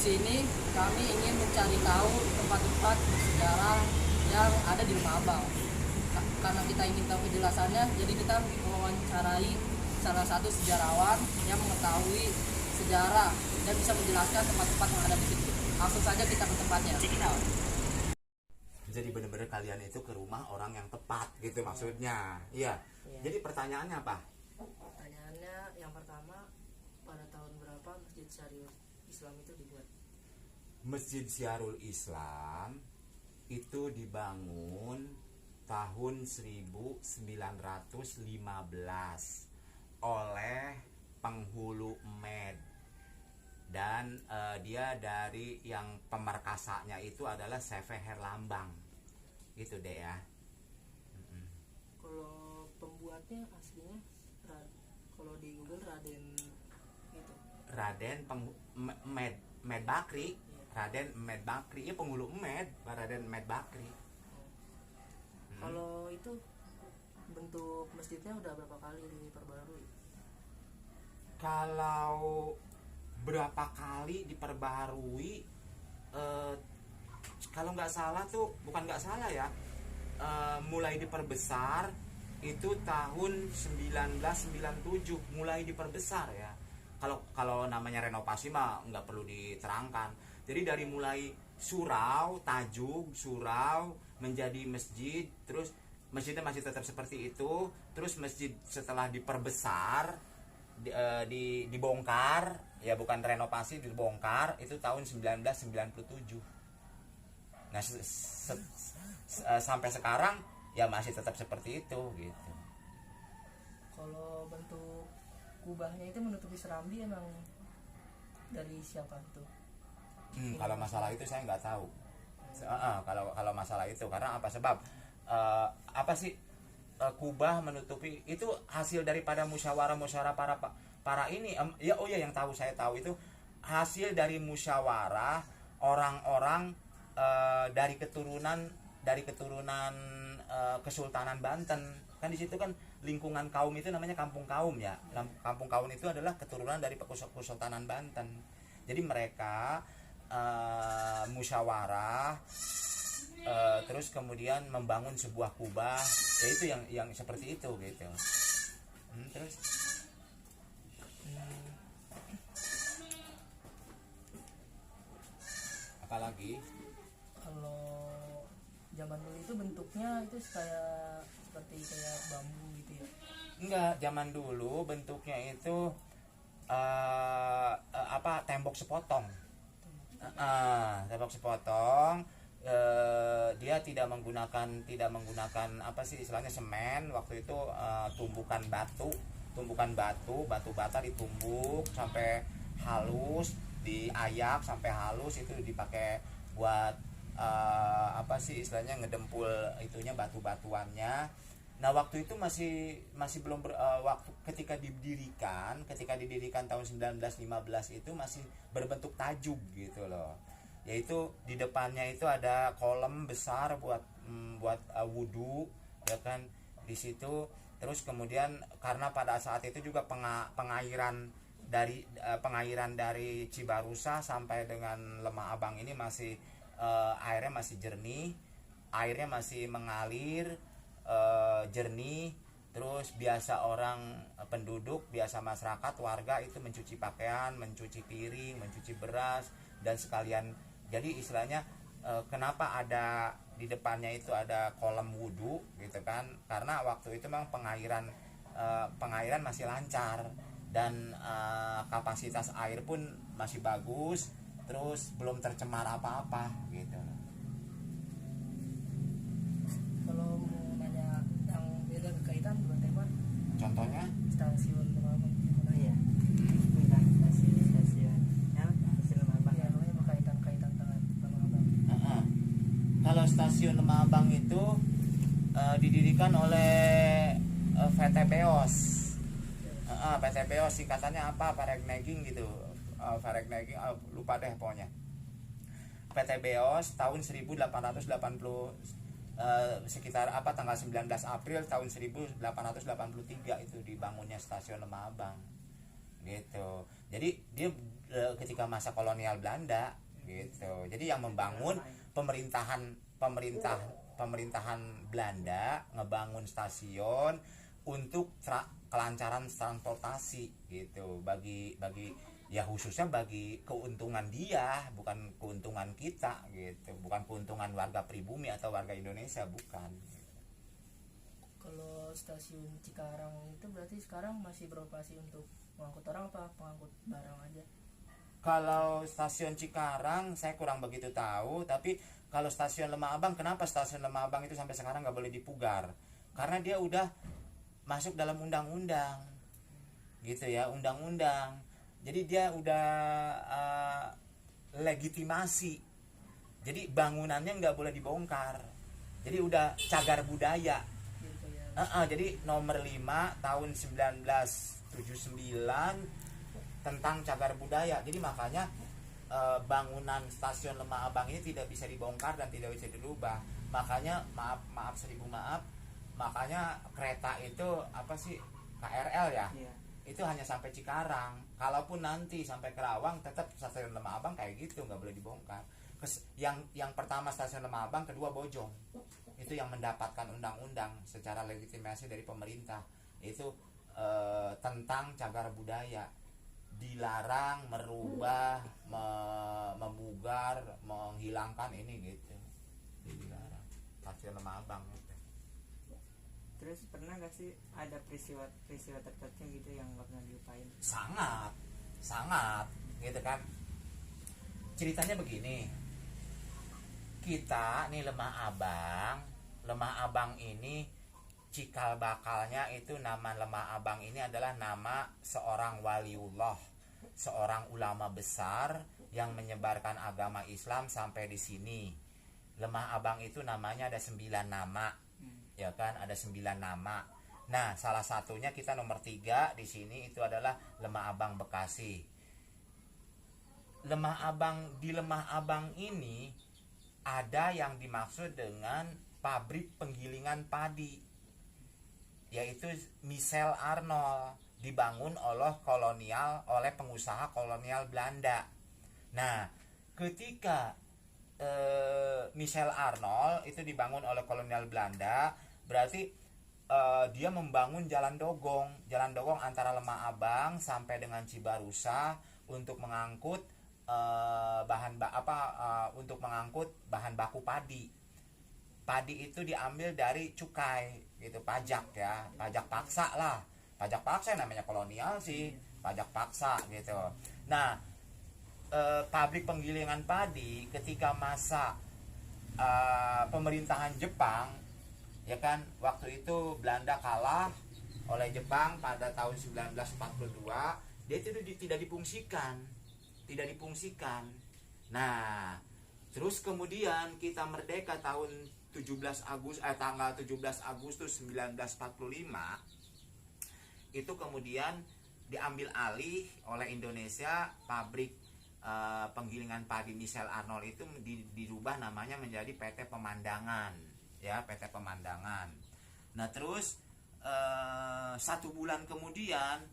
sini kami ingin mencari tahu tempat-tempat bersejarah yang ada di Rumah Abang. Karena kita ingin tahu kejelasannya, jadi kita mewawancarai salah satu sejarawan yang mengetahui sejarah dan bisa menjelaskan tempat-tempat yang ada di situ. Langsung saja kita ke tempatnya. Jadi benar-benar kalian itu ke rumah orang yang tepat gitu maksudnya. Iya. Jadi pertanyaannya apa? Pertanyaannya yang pertama, pada tahun berapa Masjid Syariul Islam itu dibuat? Masjid Syiarul Islam itu dibangun tahun 1915 oleh penghulu Med, dan dia dari yang pemerkasanya itu adalah Seve Herlambang gitu deh ya. Kalau pembuatnya aslinya kalau di Google Raden itu. Raden Med Bakri, Raden Med Bakri, ya penghulu Med, Raden Med Bakri. Kalau itu bentuk masjidnya udah berapa kali diperbarui? Kalau berapa kali diperbarui, kalau nggak salah tuh, bukan nggak salah ya, mulai diperbesar itu tahun 1997 mulai diperbesar ya. Kalau namanya renovasi mah nggak perlu diterangkan. Jadi dari mulai surau menjadi masjid, terus masjidnya masih tetap seperti itu, terus masjid setelah diperbesar dibongkar ya, bukan renovasi, dibongkar itu tahun 1997. Nah sampai sekarang ya masih tetap seperti itu gitu. Kalau bentuk kubahnya itu menutupi serambi emang dari siapa tuh? Kalau masalah itu saya nggak tahu. Kalau masalah itu karena apa sebab apa sih kubah menutupi itu hasil daripada musyawarah para ini yang saya tahu itu hasil dari musyawarah orang-orang dari keturunan Kesultanan Banten. Kan di situ kan lingkungan kaum itu namanya kampung kaum ya. Kampung kaum itu adalah keturunan dari Kesultanan Banten. Jadi mereka musyawarah terus kemudian membangun sebuah kubah, yaitu yang seperti itu gitu. Terus apalagi? Kalau zaman dulu itu bentuknya itu seperti kayak bambu gitu ya? Enggak, zaman dulu bentuknya itu tembok sepotong. Tembok sepotong. Dia tidak menggunakan apa sih istilahnya semen waktu itu, tumbukan batu bata ditumbuk sampai halus, diayak sampai halus, itu dipakai buat apa sih istilahnya ngedempul itunya batu-batuannya. Nah waktu itu masih belum waktu ketika didirikan tahun 1915 itu masih berbentuk tajuk gitu loh. Yaitu di depannya itu ada kolam besar buat wudhu ya kan di situ. Terus kemudian karena pada saat itu juga pengairan dari Cibarusa sampai dengan Lemah Abang ini masih airnya masih jernih, airnya masih mengalir jernih. Terus biasa orang penduduk, biasa masyarakat warga itu mencuci pakaian, mencuci piring, mencuci beras, dan sekalian. Jadi istilahnya kenapa ada di depannya itu ada kolam wudhu gitu kan, karena waktu itu memang pengairan masih lancar dan kapasitas air pun masih bagus, terus belum tercemar apa-apa gitu. Kalau mau nanya yang beda berkaitan berarti mah Contohnya stasiun Lemah Abang gimana ya? Tentang stasiun Lemah Abang. Ya, namanya berkaitan dengan Lemah Abang. Kalau stasiun Lemah Abang itu didirikan oleh PT Beos. PT Beos singkatannya apa? Varegnaging gitu. Varegnaging lupa deh pokoknya. PT Beos tahun 1880 sekitar tanggal 19 April tahun 1883 itu dibangunnya stasiun Lemah Abang gitu. Jadi dia ketika masa kolonial Belanda gitu. Jadi yang membangun pemerintahan Belanda ngebangun stasiun untuk kelancaran transportasi gitu, bagi ya khususnya bagi keuntungan dia, bukan keuntungan kita gitu, bukan keuntungan warga pribumi atau warga Indonesia, bukan. Kalau stasiun Cikarang itu berarti sekarang masih beroperasi untuk mengangkut orang apa pengangkut barang aja? Kalau stasiun Cikarang saya kurang begitu tahu, tapi kalau stasiun Lemah Abang, kenapa stasiun Lemah Abang itu sampai sekarang nggak boleh dipugar? Karena dia udah masuk dalam undang-undang, gitu ya, undang-undang. Jadi dia udah legitimasi. Jadi bangunannya nggak boleh dibongkar. Jadi udah cagar budaya. Gitu ya. Jadi nomor 5 tahun 1979 tentang cagar budaya. Jadi makanya bangunan stasiun Lemah Abang ini tidak bisa dibongkar dan tidak bisa dirubah. Makanya maaf seribu maaf, makanya kereta itu apa sih, KRL ya, Iya. itu hanya sampai Cikarang. Kalaupun nanti sampai Kerawang tetap stasiun Lemah Abang kayak gitu, nggak boleh dibongkar. Yang pertama stasiun Lemah Abang, kedua Bojong. Itu yang mendapatkan undang-undang secara legitimasi dari pemerintah. Itu tentang cagar budaya, dilarang merubah, memugar, menghilangkan ini gitu. Dilarang. Stasiun Lemah Abang gitu. Terus pernah gak sih ada peristiwa tertentu gitu yang gak pernah dilupain? Sangat gitu kan. Ceritanya begini, kita nih Lemah Abang ini cikal bakalnya itu, nama Lemah Abang ini adalah nama seorang waliullah, seorang ulama besar yang menyebarkan agama Islam sampai di sini. Lemah Abang itu namanya ada 9 nama, ya kan, ada 9 nama. Nah, salah satunya kita nomor 3 di sini itu adalah Lemah Abang Bekasi. Di Lemah Abang ini ada yang dimaksud dengan pabrik penggilingan padi, yaitu Michel Arnold, dibangun oleh pengusaha kolonial Belanda. Nah, ketika Michel Arnold itu dibangun oleh kolonial Belanda, berarti dia membangun jalan dogong antara Lemah Abang sampai dengan Cibarusa untuk mengangkut untuk mengangkut bahan baku padi. Padi itu diambil dari cukai gitu, pajak ya, pajak paksa lah, pajak paksa namanya kolonial sih, pajak paksa gitu. Nah, pabrik penggilingan padi ketika masa pemerintahan Jepang, ya kan, waktu itu Belanda kalah oleh Jepang pada tahun 1942, dia itu tidak dipungsikan. Nah, terus kemudian kita merdeka tanggal 17 Agustus 1945, itu kemudian diambil alih oleh Indonesia. Pabrik penggilingan padi Michel Arnold itu dirubah namanya menjadi PT Pemandangan, ya, PT Pemandangan. Nah, terus 1 bulan kemudian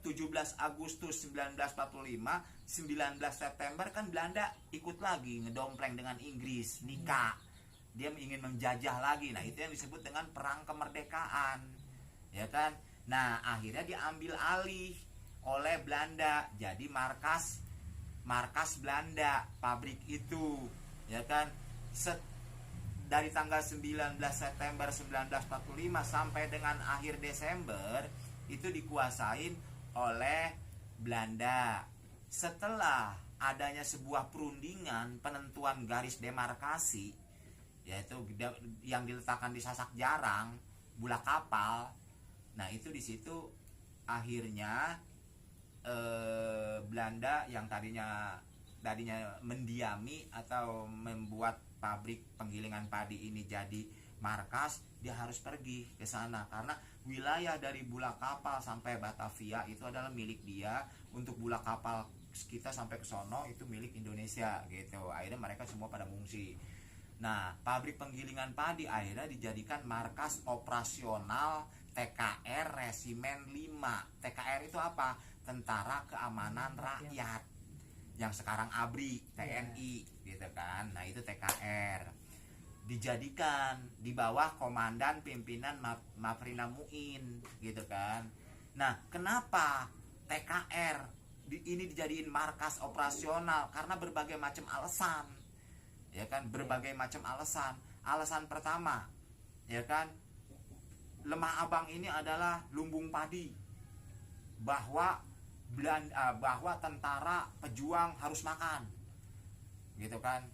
17 Agustus 1945, 19 September kan Belanda ikut lagi ngedompleng dengan Inggris, nikah. Dia ingin menjajah lagi. Nah, itu yang disebut dengan perang kemerdekaan, ya kan. Nah, akhirnya diambil alih oleh Belanda, jadi markas Belanda pabrik itu, ya kan. Dari tanggal 19 September 1945 sampai dengan akhir Desember itu dikuasain oleh Belanda. Setelah adanya sebuah perundingan penentuan garis demarkasi, yaitu yang diletakkan di Sasak Jarang, Bulak Kapal. Nah, itu di situ akhirnya Belanda yang tadinya mendiami atau membuat pabrik penggilingan padi ini jadi markas, dia harus pergi ke sana karena wilayah dari Bulak Kapal sampai Batavia itu adalah milik dia. Untuk Bulak Kapal kita sampai ke sono itu milik Indonesia gitu. Akhirnya mereka semua pada mengungsi. Nah, pabrik penggilingan padi akhirnya dijadikan markas operasional TKR Resimen 5. TKR itu apa? Tentara Keamanan Rakyat, yang sekarang ABRI, TNI gitu kan. Nah itu TKR, dijadikan di bawah komandan pimpinan Mafrina Muin gitu kan. Nah kenapa TKR ini dijadiin markas operasional? Karena berbagai macam alasan, ya kan, berbagai macam alasan. Alasan pertama, ya kan, Lemah Abang ini adalah lumbung padi, bahwa tentara pejuang harus makan, gitu kan.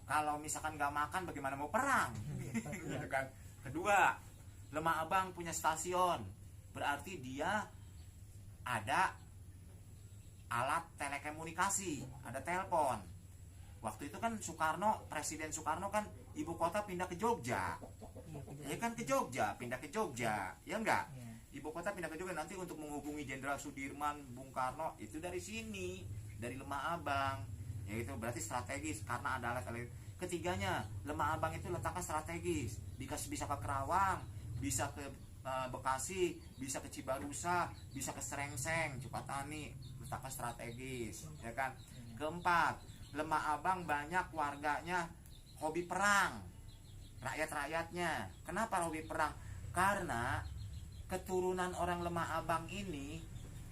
Kalau misalkan nggak makan, bagaimana mau perang? Gitu kan. Kedua, Lemah Abang punya stasiun, berarti dia ada alat telekomunikasi, ada telepon. Waktu itu kan Presiden Soekarno kan ibu kota pindah ke Jogja, ya kan, ke Jogja, pindah ke Jogja, ya enggak? Ibu kota pindah ke Jogja, nanti untuk menghubungi Jenderal Sudirman, Bung Karno itu dari sini, dari Lemah Abang. Ya itu berarti strategis karena ada alat. Ketiganya, Lemah Abang itu letaknya strategis, bisa ke Kerawang, bisa ke Bekasi, bisa ke Cibarusa, bisa ke Serengseng, Cikatani, letaknya strategis, ya kan. Keempat, Lemah Abang banyak warganya hobi perang, rakyat-rakyatnya. Kenapa hobi perang? Karena keturunan orang Lemah Abang ini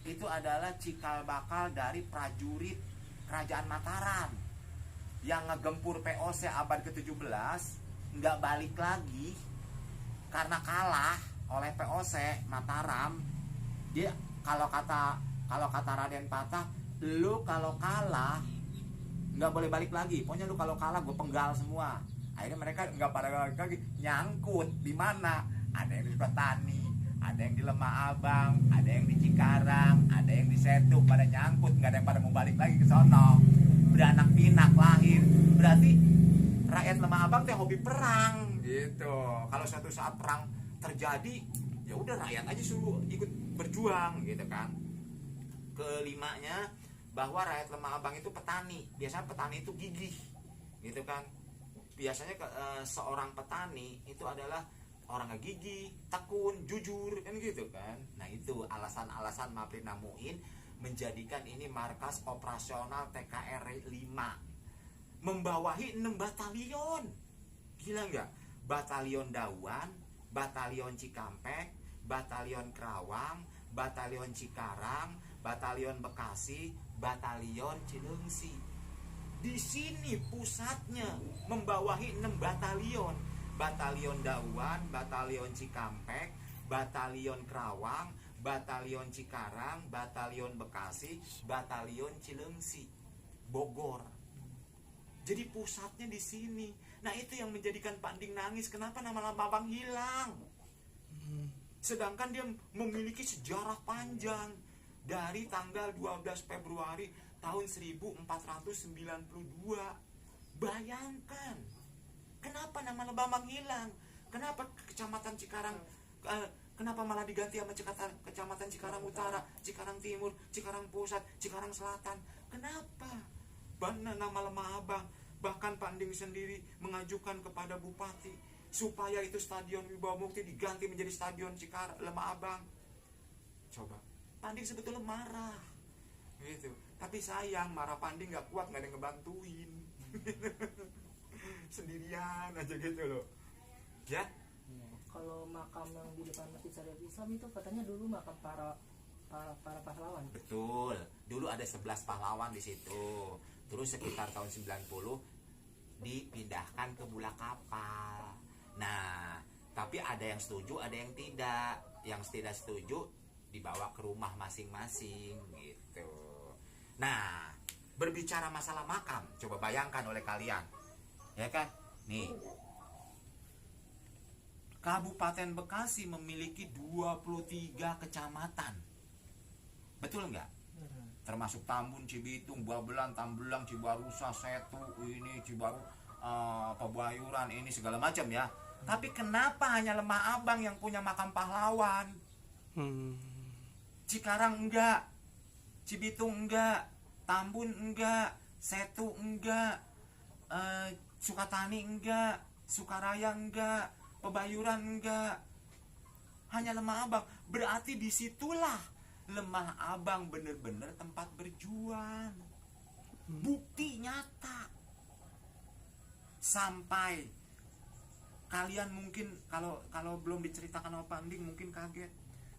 itu adalah cikal bakal dari prajurit Kerajaan Mataram yang ngegempur POC abad ke-17, nggak balik lagi karena kalah oleh POC Mataram. Dia kalau kata Raden Patah, lu kalau kalah nggak boleh balik lagi, pokoknya lu kalau kalah gue penggal semua. Akhirnya mereka nggak pada balik lagi, nyangkut di mana? Ada yang di Sukatani, ada yang di Lemah Abang, ada yang di Cikarang, ada yang di Setu, pada nyangkut, nggak ada yang pada mau balik lagi ke sono. Beranak pinak lahir. Berarti rakyat Lemah Abang teh hobi perang gitu. Kalau suatu saat perang terjadi, ya udah rakyat aja suruh ikut berjuang gitu kan. Kelimanya, bahwa rakyat Lemah Abang itu petani. Biasanya petani itu gigih gitu kan. Biasanya seorang petani itu adalah orang gigih, tekun, jujur kan gitu kan. Nah itu alasan-alasan Mafrina Muin menjadikan ini markas operasional TKR 5, membawahi 6 batalion. Gila nggak? Batalion Dawan, Batalion Cikampek, Batalion Kerawang, Batalion Cikarang, Batalion Bekasi, Batalion Cilengsi. Di sini pusatnya membawahi 6 batalion. Batalion Dawan, Batalion Cikampek, Batalion Kerawang, Batalion Cikarang, Batalion Bekasi, Batalion Cilengsi, Bogor. Jadi pusatnya di sini. Nah itu yang menjadikan Pak Ding nangis. Kenapa nama Lemah Abang hilang? Sedangkan dia memiliki sejarah panjang. Dari tanggal 12 Februari tahun 1492. Bayangkan, kenapa nama Lemah Abang hilang? Kenapa Kecamatan Cikarang, kenapa malah diganti sama Kecamatan Cikarang Utara, Cikarang Timur, Cikarang Pusat, Cikarang Selatan? Kenapa? Mana nama Lemah Abang? Bahkan Pak Ding sendiri mengajukan kepada Bupati supaya itu Stadion Wibawa Mukti diganti menjadi Stadion Lemah Abang. Coba, Pak Ding sebetulnya marah gitu. Tapi sayang, marah Pak Ding gak kuat, gak ada yang ngebantuin. Sendirian aja gitu loh. Ya? Kalau makam yang di depan Masjid Syariat Islam itu katanya dulu makam para pahlawan. Betul. Dulu ada 11 pahlawan di situ. Terus sekitar tahun 90 dipindahkan ke Bulak Kapal. Nah, tapi ada yang setuju, ada yang tidak. Yang tidak setuju dibawa ke rumah masing-masing gitu. Nah, berbicara masalah makam, coba bayangkan oleh kalian, ya kan? Nih, Kabupaten Bekasi memiliki 23 kecamatan. Betul nggak? Termasuk Tambun, Cibitung, Babelan, Tambelang, Cibarusa, Setu, ini Cibaru, Pebayuran, ini segala macam ya. Tapi kenapa hanya Lemah Abang yang punya makam pahlawan? Cikarang enggak, Cibitung enggak, Tambun enggak, Setu enggak, Sukatani enggak, Sukaraya enggak, Pebayuran enggak. Hanya Lemah Abang. Berarti disitulah Lemah Abang bener-bener tempat berjuang. Bukti nyata. Sampai kalian mungkin kalau belum diceritakan sama Pak Anding mungkin kaget.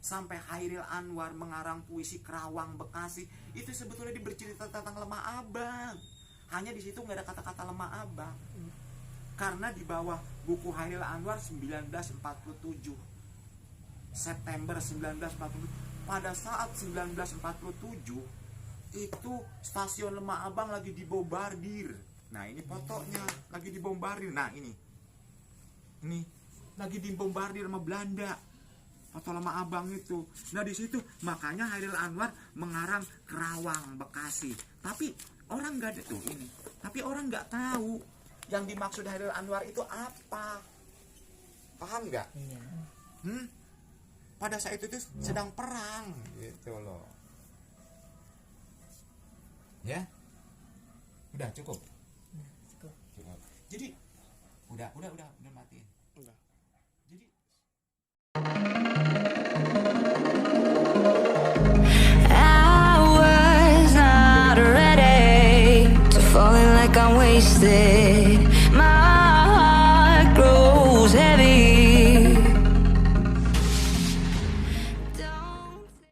Sampai Hairil Anwar mengarang puisi Kerawang Bekasi itu sebetulnya bercerita tentang Lemah Abang. Hanya di situ nggak ada kata-kata Lemah Abang. Karena di bawah buku Hairil Anwar 1947 September 1947, pada saat 1947 itu stasiun Lemah Abang lagi dibombardir. Nah ini fotonya lagi dibombardir. Nah ini lagi dibombardir sama Belanda. Foto Lemah Abang itu. Nah di situ makanya Hairil Anwar mengarang Kerawang Bekasi. Tapi orang nggak ada tuh ini. Tapi orang nggak tahu yang dimaksud Hairil Anwar itu apa. Paham nggak? Iya. Pada saat itu sedang perang gitu loh. Ya, udah cukup. Cukup. Jadi udah matiin. Udah. Jadi I was not ready to falling like I'm wasted. My heart grows heavy